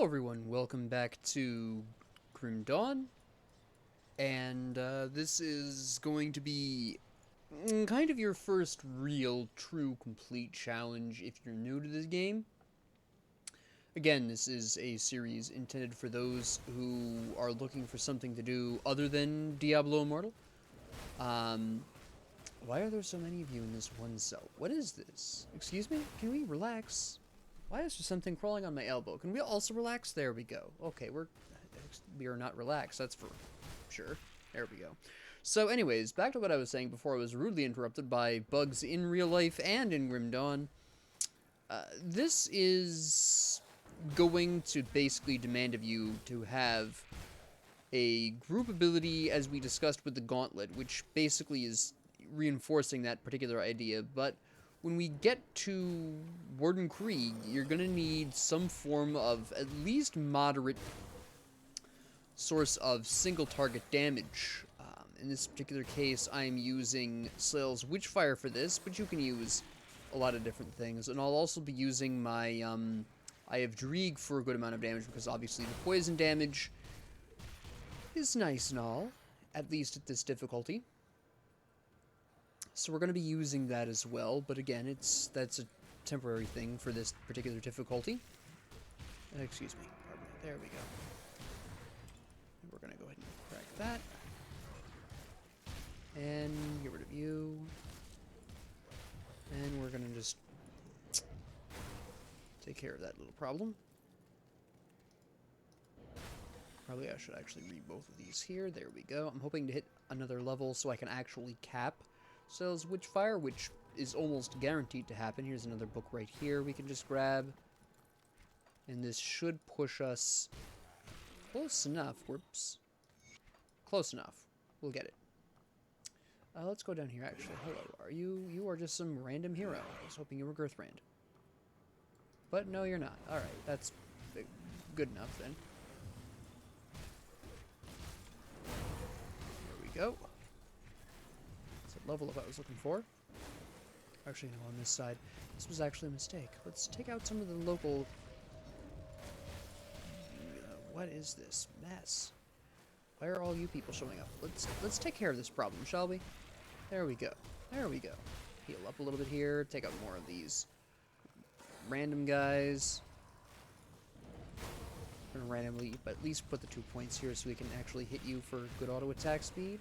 Hello everyone, welcome back to Grim Dawn, and this is going to be kind of your first real, true, complete challenge if you're new to this game. Again, this is a series intended for those who are looking for something to do other than Diablo Immortal. Um, why are there so many of you in this one cell? What is this? Excuse me? Can we relax? Why is there something crawling on my elbow? Can we also relax? There we go. Okay, we are not relaxed, that's for sure. There we go. So anyways, back to what I was saying before I was rudely interrupted by bugs in real life and in Grim Dawn. This is going to basically demand of you to have a group ability as we discussed with the Gauntlet, which basically is reinforcing that particular idea, but when we get to Warden Krieg, you're going to need some form of at least moderate source of single target damage. In this particular case, I'm using Slayle's Witchfire for this, but you can use a lot of different things. And I'll also be using my, I have Krieg for a good amount of damage, because obviously the poison damage is nice and all, at least at this difficulty. So we're going to be using that as well, but again, that's a temporary thing for this particular difficulty. Excuse me, pardon me. There we go. We're going to go ahead and crack that. And get rid of you. And we're going to just take care of that little problem. Probably I should actually read both of these here. There we go. I'm hoping to hit another level so I can actually cap Slayle's Witchfire, which is almost guaranteed to happen. Here's another book right here we can just grab. And this should push us close enough. Whoops. Close enough. We'll get it. Let's go down here, actually. Hello. Are you? You are just some random hero. I was hoping you were Girthrand. But no, you're not. Alright, that's good enough then. There we go. That's the level of what I was looking for. Actually, no, on this side. This was actually a mistake. Let's take out some of the local... what is this mess? Why are all you people showing up? Let's take care of this problem, shall we? There we go. There we go. Heal up a little bit here. Take out more of these random guys. I'm gonna randomly, but at least put the 2 points here so we can actually hit you for good auto attack speed.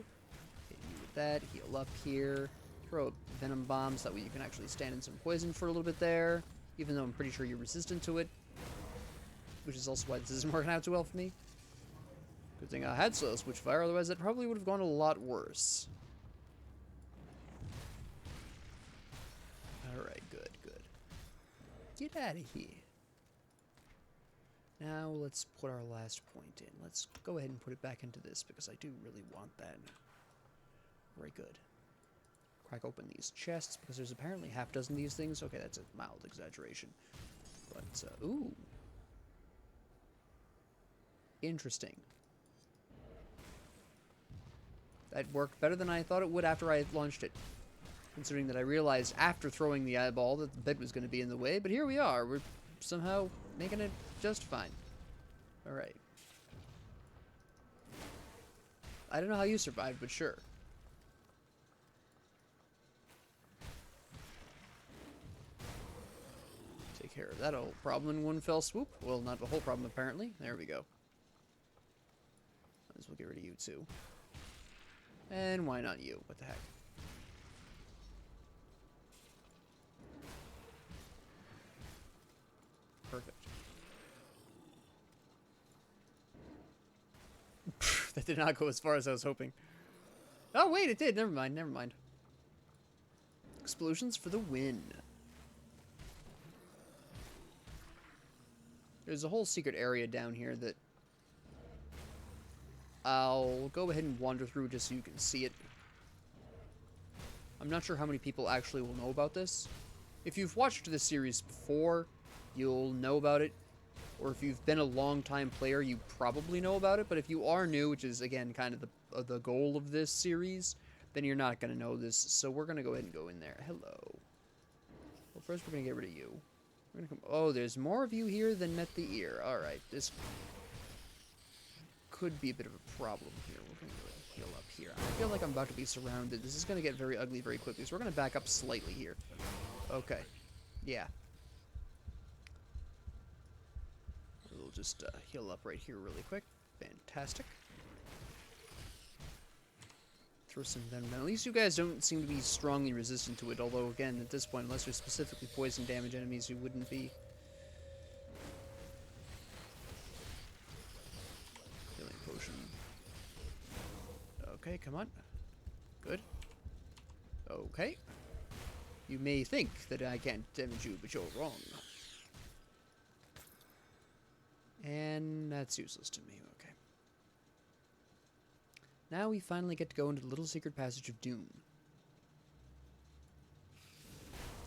Hit you with that. Heal up here. Throw up venom bombs. That way you can actually stand in some poison for a little bit there. Even though I'm pretty sure you're resistant to it. Which is also why this isn't working out too well for me. Good thing I had Slayle's Witchfire, otherwise it probably would have gone a lot worse. Alright, good, good. Get out of here. Now let's put our last point in. Let's go ahead and put it back into this, because I do really want that. Very good. Crack open these chests, because there's apparently half dozen of these things. Okay, that's a mild exaggeration. But, ooh. Interesting. That worked better than I thought it would after I launched it. Considering that I realized after throwing the eyeball that the bed was going to be in the way, but here we are. We're somehow making it just fine. Alright. I don't know how you survived, but sure. Take care of that whole problem in one fell swoop. Well, not the whole problem, apparently. There we go. Might as well get rid of you, too. And why not you? What the heck? Perfect. That did not go as far as I was hoping. Oh, wait, it did. Never mind, never mind. Explosions for the win. There's a whole secret area down here that I'll go ahead and wander through just so you can see it. I'm not sure how many people actually will know about this. If you've watched this series before, you'll know about it. Or if you've been a long-time player, you probably know about it. But if you are new, which is, again, kind of the goal of this series, then you're not going to know this. So we're going to go ahead and go in there. Hello. Well, first we're going to get rid of you. We're gonna come. Oh, there's more of you here than met the ear. All right, this could be a bit of a problem here. We're gonna go heal up here. I feel like I'm about to be surrounded. This is gonna get very ugly very quickly, so we're gonna back up slightly here. Okay. Yeah. We'll just heal up right here really quick. Fantastic. Throw some venom down. At least you guys don't seem to be strongly resistant to it, although, again, at this point, unless you're specifically poison damage enemies, you wouldn't be. Healing potion. Okay, come on. Good. Okay. You may think that I can't damage you, but you're wrong. And that's useless to me, okay. Now we finally get to go into the little secret passage of doom.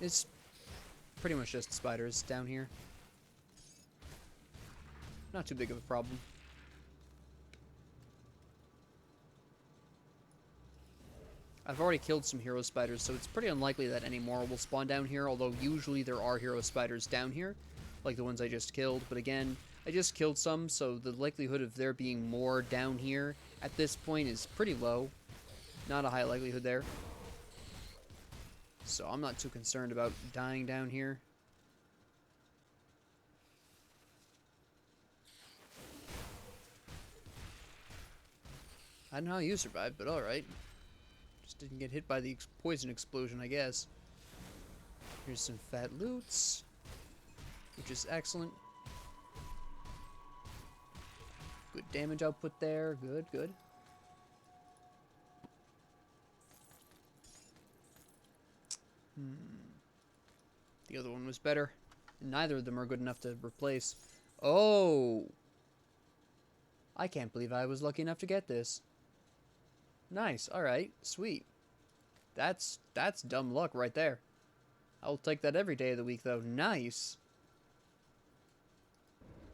It's pretty much just spiders down here. Not too big of a problem. I've already killed some hero spiders, so it's pretty unlikely that any more will spawn down here, although usually there are hero spiders down here, like the ones I just killed. But again, I just killed some, so the likelihood of there being more down here at this point is pretty low. Not a high likelihood there. So I'm not too concerned about dying down here. I don't know how you survived, but alright. Just didn't get hit by the poison explosion, I guess. Here's some fat loots, which is excellent. Good damage output there. Good, good. The other one was better. Neither of them are good enough to replace. Oh! I can't believe I was lucky enough to get this. Nice. Alright. Sweet. That's dumb luck right there. I'll take that every day of the week, though. Nice.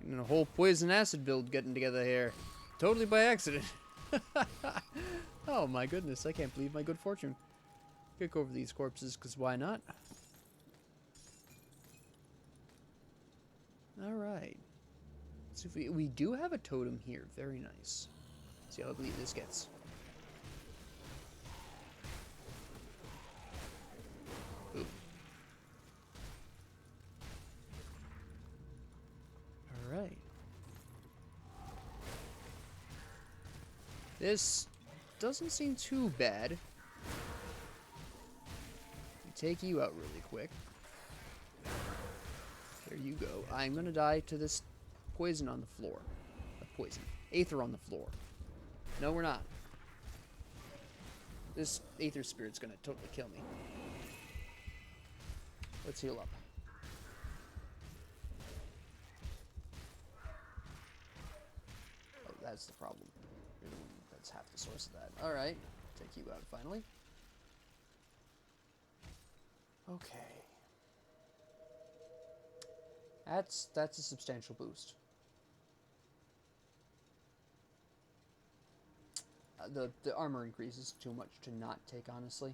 And a whole poison acid build getting together here. Totally by accident. Oh my goodness. I can't believe my good fortune. Kick over these corpses, because why not? Alright. So if we do have a totem here. Very nice. See how ugly this gets. Ooh. Alright. This doesn't seem too bad. Take you out really quick. There you go. I'm gonna die to this poison on the floor. Poison. Aether on the floor. No, we're not. This Aether Spirit's gonna totally kill me. Let's heal up. Oh, that's the problem. You're the one that's half the source of that. Alright. Take you out finally. Okay. That's a substantial boost. The armor increases too much to not take, honestly.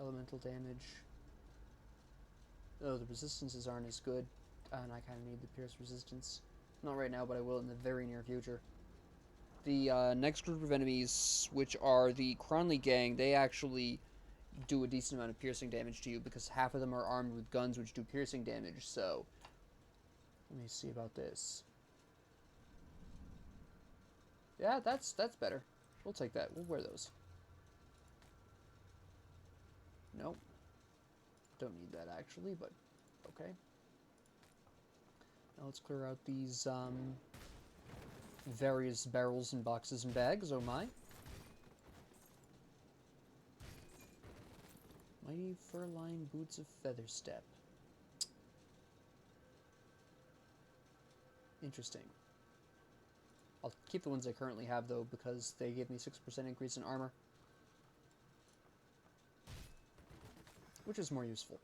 Elemental damage. Oh, the resistances aren't as good, and I kind of need the pierce resistance. Not right now, but I will in the very near future. The next group of enemies, which are the Cronley gang, they actually do a decent amount of piercing damage to you because half of them are armed with guns which do piercing damage. So let me see about this. Yeah, that's better. We'll take that. We'll wear those. Nope. Don't need that actually, but okay. Now let's clear out these various barrels and boxes and bags. Oh my. Mighty fur-lined boots of Featherstep. Interesting. I'll keep the ones I currently have, though, because they give me 6% increase in armor. Which is more useful.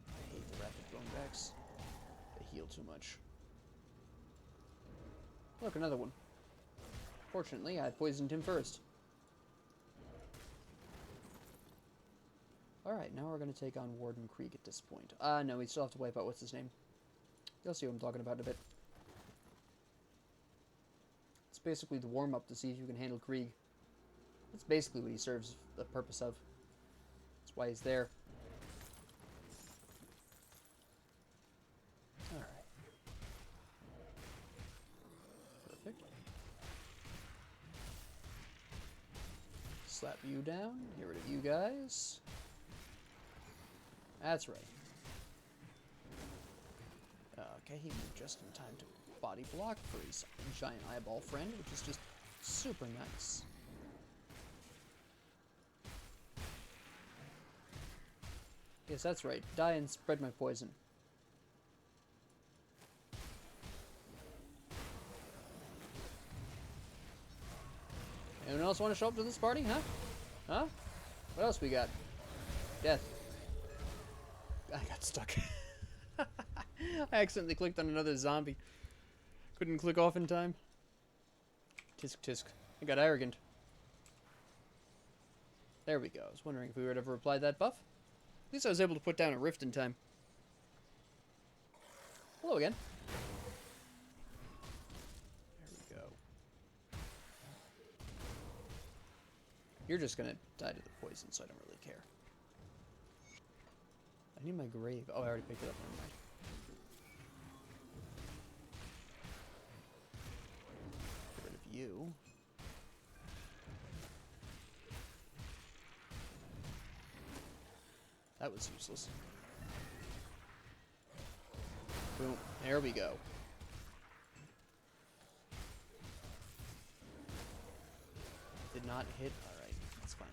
I hate the rapid bone backs. They heal too much. Look, another one. Fortunately, I poisoned him first. Alright, now we're going to take on Warden Krieg at this point. No, we still have to wipe out what's his name. You'll see what I'm talking about in a bit. It's basically the warm-up to see if you can handle Krieg. That's basically what he serves the purpose of. That's why he's there. Alright. Perfect. Slap you down. Get rid of you guys. That's right. Okay, he moved just in time to body block for his giant eyeball friend, which is just super nice. Yes, that's right. Die and spread my poison. Anyone else want to show up to this party, huh? Huh? What else we got? Death. I got stuck. I accidentally clicked on another zombie. Couldn't click off in time. Tisk tisk. I got arrogant. There we go. I was wondering if we would ever apply that buff. At least I was able to put down a rift in time. Hello again. There we go. You're just gonna die to the poison, so I don't really care. I need my grave. Oh, I already picked it up. Never mind. Get rid of you. That was useless. Boom. There we go. Did not hit. Alright, that's fine.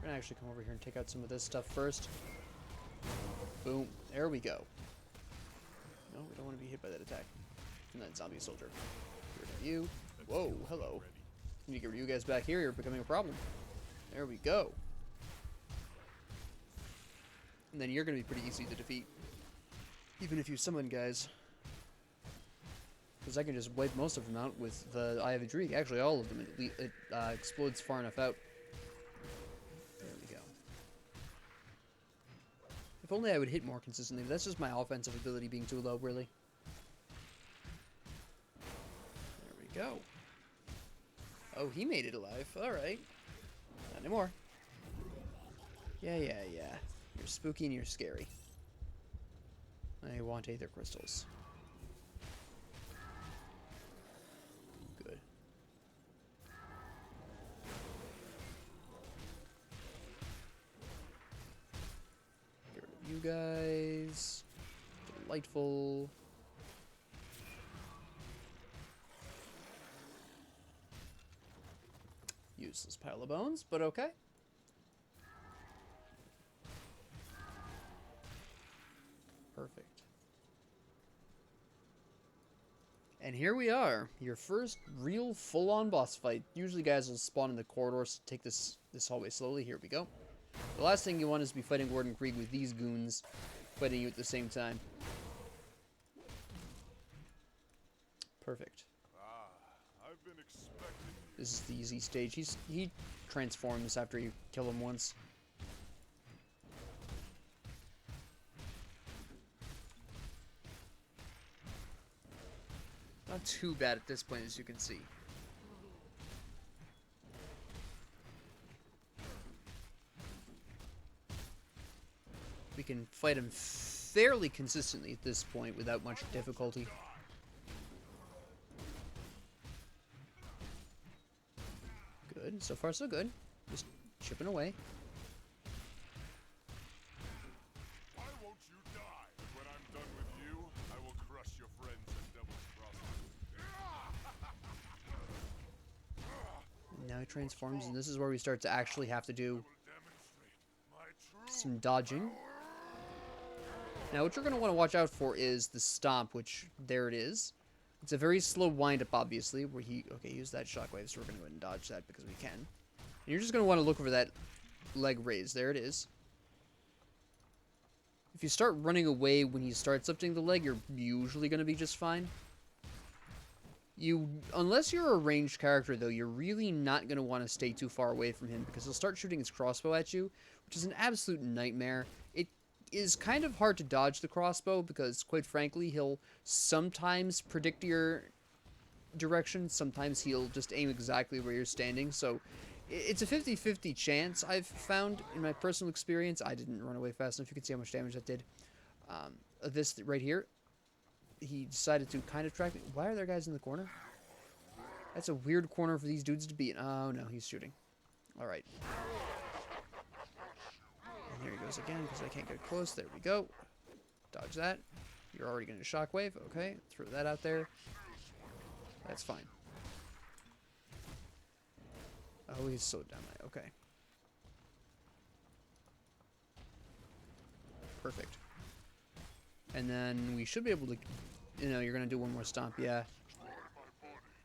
We're gonna actually come over here and take out some of this stuff first. Boom. There we go. No, we don't want to be hit by that attack from that zombie soldier. Get rid of you. Whoa, hello. Need to get rid of you guys back here. You're becoming a problem. There we go. And then you're going to be pretty easy to defeat. Even if you summon guys. Because I can just wipe most of them out with the Eye of Krieg. Actually, all of them. It explodes far enough out. There we go. If only I would hit more consistently. But that's just my offensive ability being too low, really. There we go. Oh, he made it alive. Alright. Not anymore. Yeah. You're spooky and you're scary. I want Aether Crystals. Good. Get rid of you guys. Delightful. Useless pile of bones, but okay. Perfect. And here we are, your first real full-on boss fight. Usually guys will spawn in the corridors to take this hallway slowly. Here we go. The last thing you want is to be fighting Warden Krieg with these goons fighting you at the same time. Perfect. I've been expecting you. This is the easy stage. He transforms after you kill him once. Not too bad at this point, as you can see. We can fight him fairly consistently at this point without much difficulty. Good. So far, so good. Just chipping away. Why won't you die? When I'm done with you, I will crush your friends at Devil's Crossing. Now he transforms, and this is where we start to actually have to do some dodging. Now, what you're going to want to watch out for is the stomp, which, there it is. It's a very slow wind-up, obviously, where okay, use that shockwave, so we're going to go ahead and dodge that because we can. And you're just going to want to look over that leg raise. There it is. If you start running away when he starts lifting the leg, you're usually going to be just fine. Unless you're a ranged character, though, you're really not going to want to stay too far away from him because he'll start shooting his crossbow at you, which is an absolute nightmare. It is kind of hard to dodge the crossbow because, quite frankly, he'll sometimes predict your direction, sometimes he'll just aim exactly where you're standing, so it's a 50-50 chance I've found in my personal experience. I didn't run away fast enough. You can see how much damage that did. This right here, he decided to kind of track me. Why are there guys in the corner? That's a weird corner for these dudes to be in. Oh, no, he's shooting. Alright. And there he goes again, because I can't get close. There we go. Dodge that. You're already going to shockwave. Okay, throw that out there. That's fine. Oh, he's slowed down. Okay. Perfect. And then we should be able to... you're going to do one more stomp. Yeah.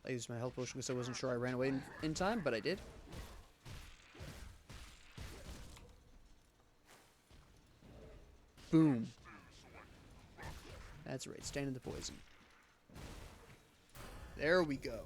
I used my health potion because I wasn't sure I ran away in time, but I did. Boom. That's right. Stand in the poison. There we go.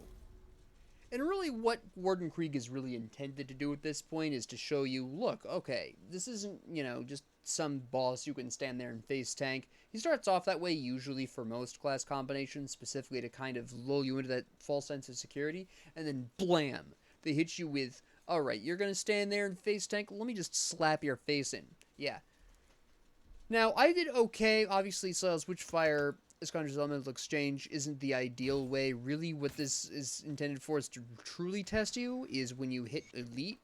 And really what Warden Krieg is really intended to do at this point is to show you, look, okay, this isn't, just some boss you can stand there and face tank. He starts off that way usually for most class combinations, specifically to kind of lull you into that false sense of security, and then blam, they hit you with, alright, you're going to stand there and face tank, let me just slap your face in. Yeah. Now, I did okay, obviously Soil's Witchfire Esconder's Elemental Exchange isn't the ideal way. Really, what this is intended for is to truly test you, is when you hit Elite,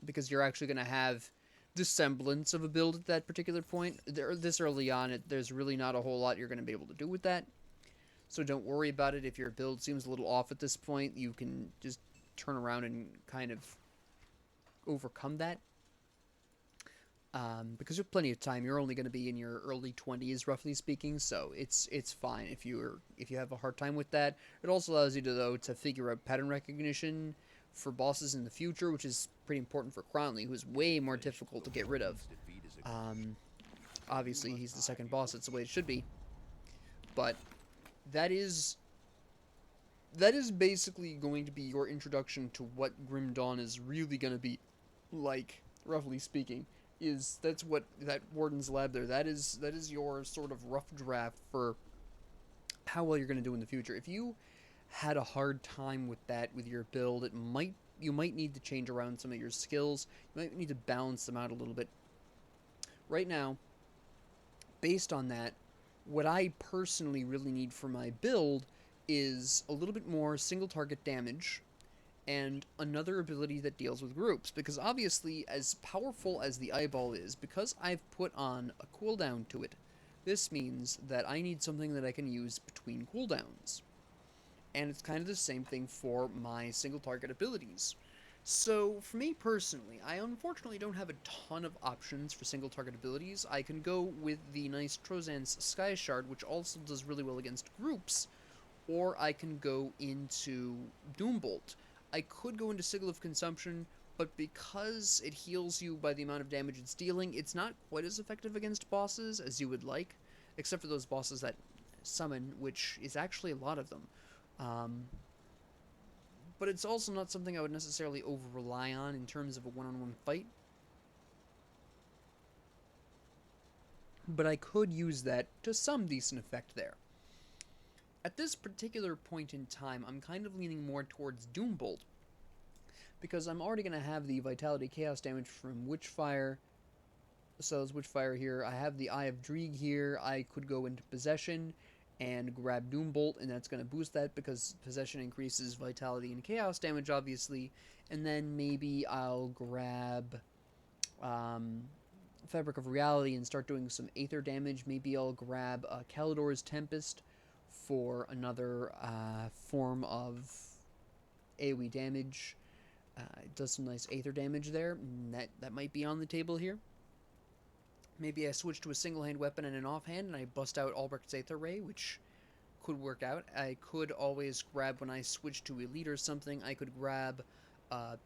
because you're actually going to have the semblance of a build at that particular point. This early on, there's really not a whole lot you're going to be able to do with that. So don't worry about it. If your build seems a little off at this point, you can just turn around and kind of overcome that. Because you have plenty of time. You're only going to be in your early 20s, roughly speaking, so it's fine if you have a hard time with that. It also allows you to figure out pattern recognition for bosses in the future, which is pretty important for Crownley, who's way more difficult to get rid of. Obviously, he's the second boss. That's the way it should be. But that is basically going to be your introduction to what Grim Dawn is really going to be like, roughly speaking. That's what that Warden's Lab there, that is your sort of rough draft for how well you're going to do in the future. If you had a hard time with that with your build, you might need to change around some of your skills. You might need to balance them out a little bit. Right now, based on that, what I personally really need for my build is a little bit more single target damage and another ability that deals with groups, because obviously, as powerful as the eyeball is, because I've put on a cooldown to it, this means that I need something that I can use between cooldowns. And it's kind of the same thing for my single target abilities. So, for me personally, I unfortunately don't have a ton of options for single target abilities. I can go with the nice Trozan's Sky Shard, which also does really well against groups, or I can go into Doombolt. I could go into Sigil of Consumption, but because it heals you by the amount of damage it's dealing, it's not quite as effective against bosses as you would like, except for those bosses that summon, which is actually a lot of them. But it's also not something I would necessarily over-rely on in terms of a one-on-one fight. But I could use that to some decent effect there. At this particular point in time, I'm kind of leaning more towards Doombolt, because I'm already going to have the Vitality Chaos damage from Witchfire. So it's Witchfire here. I have the Eye of Drieg here. I could go into Possession and grab Doombolt, and that's going to boost that because Possession increases Vitality and Chaos damage, obviously. And then maybe I'll grab Fabric of Reality and start doing some Aether damage. Maybe I'll grab Kalidor's Tempest for another form of AoE damage. It does some nice Aether damage there. That might be on the table here. Maybe I switch to a single-hand weapon and an offhand, and I bust out Albrecht's Aether Ray, which could work out. I could always grab, when I switch to Elite or something, I could grab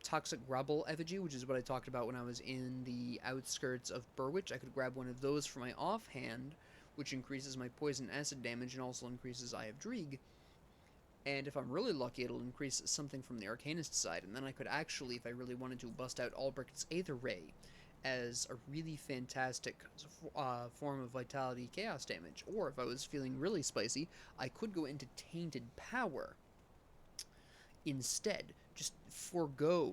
Toxic Rubble effigy, which is what I talked about when I was in the outskirts of Burwich. I could grab one of those for my offhand, which increases my poison acid damage and also increases Eye of Drieg. And if I'm really lucky, it'll increase something from the Arcanist side, and then I could actually, if I really wanted to, bust out Albrecht's Aether Ray as a really fantastic form of Vitality Chaos damage. Or if I was feeling really spicy, I could go into Tainted Power instead. Just forego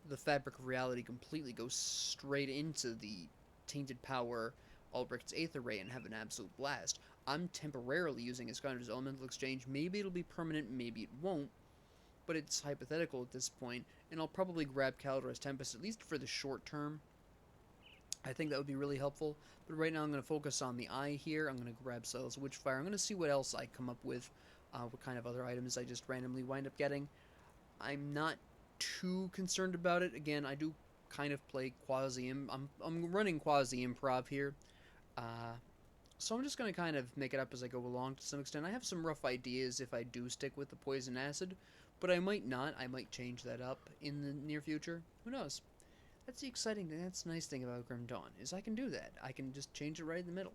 the Fabric of Reality completely, go straight into the Tainted Power Albrecht's Aether Ray and have an absolute blast. I'm temporarily using Iskander's Elemental Exchange. Maybe it'll be permanent, maybe it won't, but it's hypothetical at this point, and I'll probably grab Kaldra's Tempest, at least for the short term. I think that would be really helpful, but right now I'm going to focus on the eye here. I'm going to grab Silas Witchfire. I'm going to see what else I come up with, what kind of other items I just randomly wind up getting. I'm not too concerned about it. Again, I do kind of play I'm running quasi-improv here. So I'm just going to kind of make it up as I go along to some extent. I have some rough ideas if I do stick with the poison acid, but I might not. I might change that up in the near future. Who knows? That's the exciting thing. That's the nice thing about Grim Dawn, is I can do that. I can just change it right in the middle.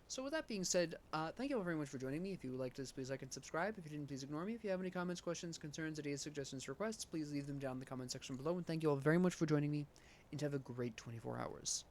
So with that being said, thank you all very much for joining me. If you liked this, please like and subscribe. If you didn't, please ignore me. If you have any comments, questions, concerns, ideas, suggestions, requests, please leave them down in the comment section below. And thank you all very much for joining me, and have a great 24 hours.